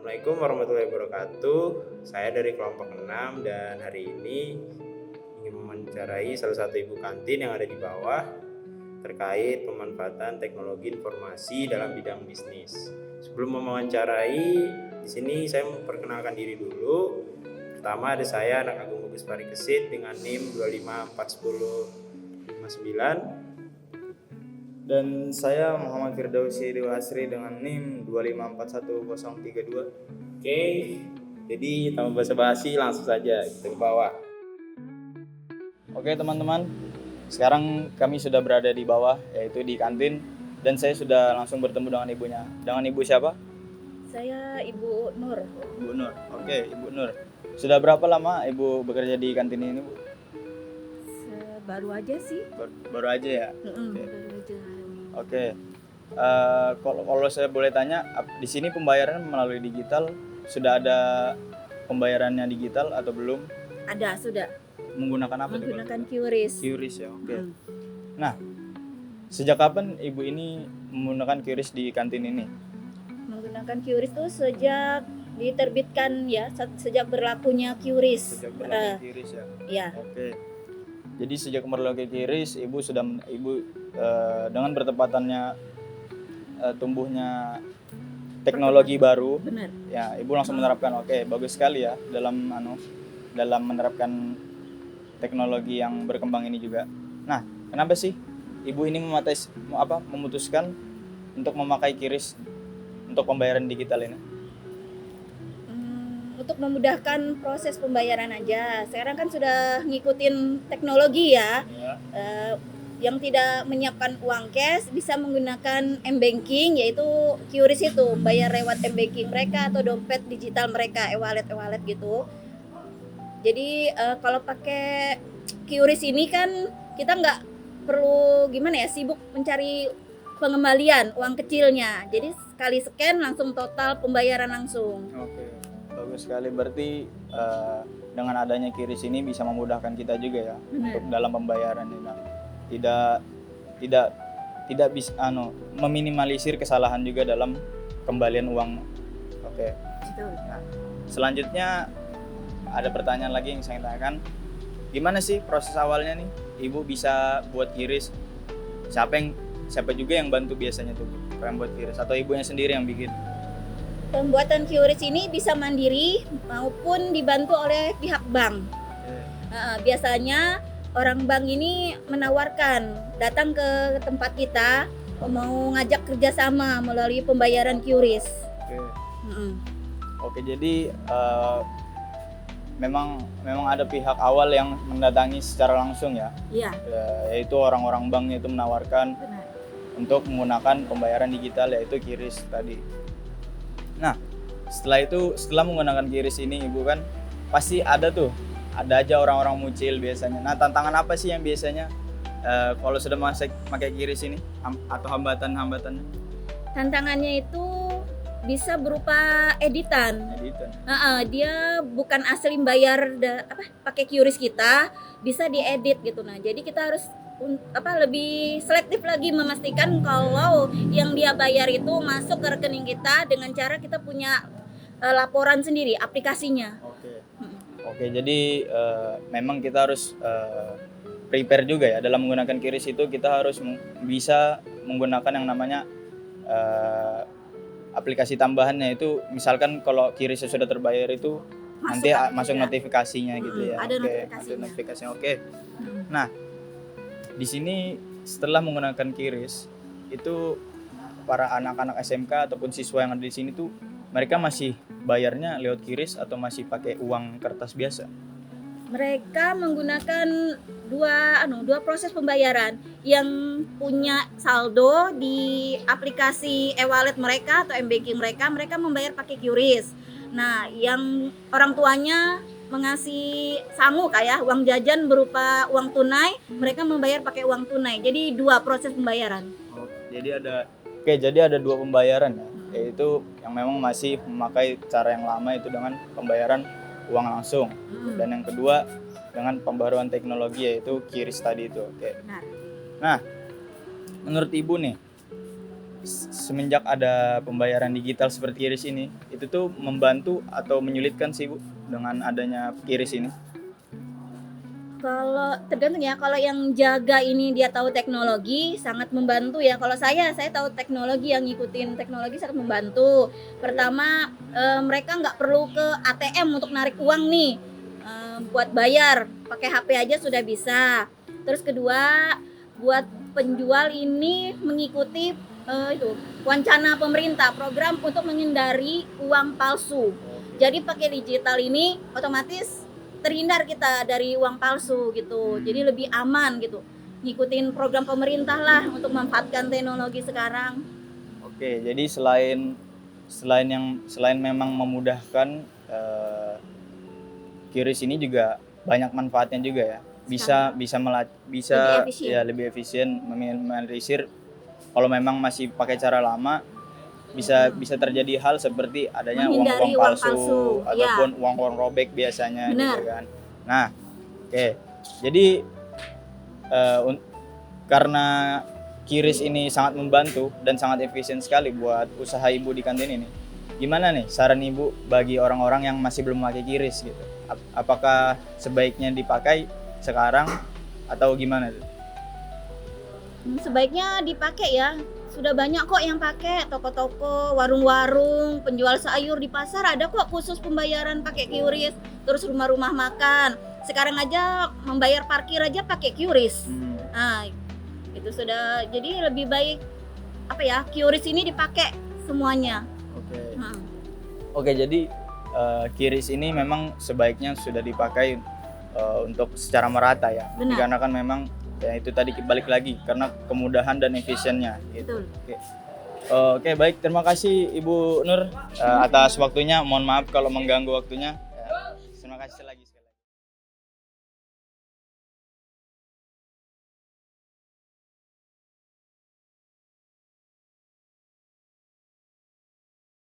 Assalamualaikum warahmatullahi wabarakatuh. Saya dari kelompok 6 dan hari ini ingin mewawancarai salah satu ibu kantin yang ada di bawah terkait pemanfaatan teknologi informasi dalam bidang bisnis. Sebelum mewawancarai, di sini saya memperkenalkan diri dulu. Pertama ada saya Anak Agung Bagus Parikesit dengan NIM 2541059. Dan saya Muhammad Firdausi Dewa Asri dengan NIM 2541032. Oke, jadi tanpa basa-basi langsung saja kita ke bawah. Oke teman-teman, sekarang kami sudah berada di bawah, yaitu di kantin. Dan saya sudah langsung bertemu dengan ibunya. Dengan ibu siapa? Saya Ibu Nur. Ibu Nur. Oke, Ibu Nur. Sudah berapa lama ibu bekerja di kantin ini, Bu? Baru aja sih. Baru aja ya? Baru aja. Oke. Kalau saya boleh tanya, di sini pembayaran melalui digital, sudah ada pembayarannya digital atau belum? Ada, sudah. Menggunakan apa? Menggunakan QRIS. QRIS ya, oke. Nah, sejak kapan ibu ini menggunakan QRIS di kantin ini? Menggunakan QRIS itu sejak diterbitkan ya, sejak berlakunya QRIS. Sejak berlaku QRIS ya? Ya. Oke. Jadi sejak berlaku QRIS, ibu dengan bertepatannya tumbuhnya teknologi baru, Benar. ya ibu langsung menerapkan. Oke, bagus sekali ya dalam menerapkan teknologi yang berkembang ini juga. Nah, kenapa sih ibu ini memutuskan untuk memakai QRIS untuk pembayaran digital ini? Untuk memudahkan proses pembayaran aja. Sekarang kan sudah ngikutin teknologi ya. Yang tidak menyiapkan uang cash bisa menggunakan m-banking, yaitu QRIS itu, bayar lewat m-banking mereka atau dompet digital mereka, e-wallet gitu. Jadi kalau pakai QRIS ini kan kita nggak perlu sibuk mencari pengembalian uang kecilnya. Jadi sekali scan langsung total pembayaran langsung. Oke, bagus sekali. Berarti dengan adanya QRIS ini bisa memudahkan kita juga ya. Benar. Untuk dalam pembayaran ini. Nah, tidak bisa meminimalisir kesalahan juga dalam kembalian uang. Oke. Betul. Nah, selanjutnya ada pertanyaan lagi yang saya tanyakan. Gimana sih proses awalnya nih ibu bisa buat QRIS? Siapa juga yang bantu biasanya tuh, Bu? Yang buat QRIS atau ibunya sendiri yang bikin? Pembuatan QRIS ini bisa mandiri maupun dibantu oleh pihak bank. Biasanya orang bank ini menawarkan datang ke tempat kita mau ngajak kerjasama melalui pembayaran QRIS. Oke, jadi memang ada pihak awal yang mendatangi secara langsung ya. Iya. Yaitu orang-orang bank itu menawarkan Benar. untuk menggunakan pembayaran digital, yaitu QRIS tadi. Nah, setelah menggunakan QRIS ini ibu kan pasti ada aja orang-orang mucil biasanya. Nah, tantangan apa sih yang biasanya kalau sudah pakai QRIS ini atau hambatan-hambatannya? Tantangannya itu bisa berupa editan. Dia bukan asli bayar pakai QRIS kita, bisa diedit gitu. Nah, jadi kita harus lebih selektif lagi memastikan kalau yang dia bayar itu masuk ke rekening kita dengan cara kita punya laporan sendiri aplikasinya. Oke, jadi memang kita harus prepare juga ya dalam menggunakan QRIS itu. Kita harus bisa menggunakan yang namanya aplikasi tambahannya itu, misalkan kalau QRIS sudah terbayar itu nanti masuk notifikasinya gitu ya. Ada notifikasinya. Oke. Nah, di sini setelah menggunakan QRIS itu para anak-anak SMK ataupun siswa yang ada di sini tuh mereka masih bayarnya lewat QRIS atau masih pakai uang kertas biasa? Mereka menggunakan dua proses pembayaran. Yang punya saldo di aplikasi e-wallet mereka atau m-banking mereka membayar pakai QRIS. Nah, yang orang tuanya mengasih sangu kayak uang jajan berupa uang tunai, mereka membayar pakai uang tunai. Jadi dua proses pembayaran. Jadi ada dua pembayaran ya, yaitu yang memang masih memakai cara yang lama itu dengan pembayaran uang langsung, dan yang kedua dengan pembaruan teknologi yaitu QRIS tadi itu. Oke. Benar. Nah, menurut ibu nih, semenjak ada pembayaran digital seperti QRIS ini, itu tuh membantu atau menyulitkan sih Bu dengan adanya QRIS ini? Kalau tergantung ya, kalau yang jaga ini dia tahu teknologi sangat membantu ya. Kalau saya tahu teknologi, yang ngikutin teknologi sangat membantu. Pertama, mereka nggak perlu ke ATM untuk narik uang nih, buat bayar pakai HP aja sudah bisa. Terus kedua, buat penjual ini mengikuti itu wacana pemerintah, program untuk menghindari uang palsu. Jadi pakai digital ini otomatis terhindar kita dari uang palsu gitu. Jadi lebih aman gitu. Ngikutin program pemerintah lah untuk memanfaatkan teknologi sekarang. Oke, jadi selain memang memudahkan, QRIS ini juga banyak manfaatnya juga ya. Bisa Lebih efisien. ya lebih efisien, meminimalisir kalau memang masih pakai cara lama bisa terjadi hal seperti adanya Menghindari uang uang palsu palsu, ya. ataupun uang robek biasanya Benar. gitu kan. Nah, oke. Jadi karena QRIS ini sangat membantu dan sangat efisien sekali buat usaha Ibu di kantin ini. Gimana nih saran Ibu bagi orang-orang yang masih belum pakai QRIS gitu? Apakah sebaiknya dipakai sekarang atau gimana tuh? Sebaiknya dipakai ya. Sudah banyak kok yang pakai, toko-toko, warung-warung, penjual sayur di pasar ada kok khusus pembayaran pakai QRIS. Terus rumah-rumah makan. Sekarang aja membayar parkir aja pakai QRIS. Nah, itu sudah, jadi lebih baik QRIS ini dipakai semuanya. Oke. Nah. Oke, jadi QRIS ini memang sebaiknya sudah dipakai untuk secara merata ya. Benar. Dikarenakan memang ya itu tadi balik lagi karena kemudahan dan efisiennya gitu. Betul. Oke, baik, terima kasih Ibu Nur atas waktunya. Mohon maaf kalau mengganggu waktunya. Ya, terima kasih lagi.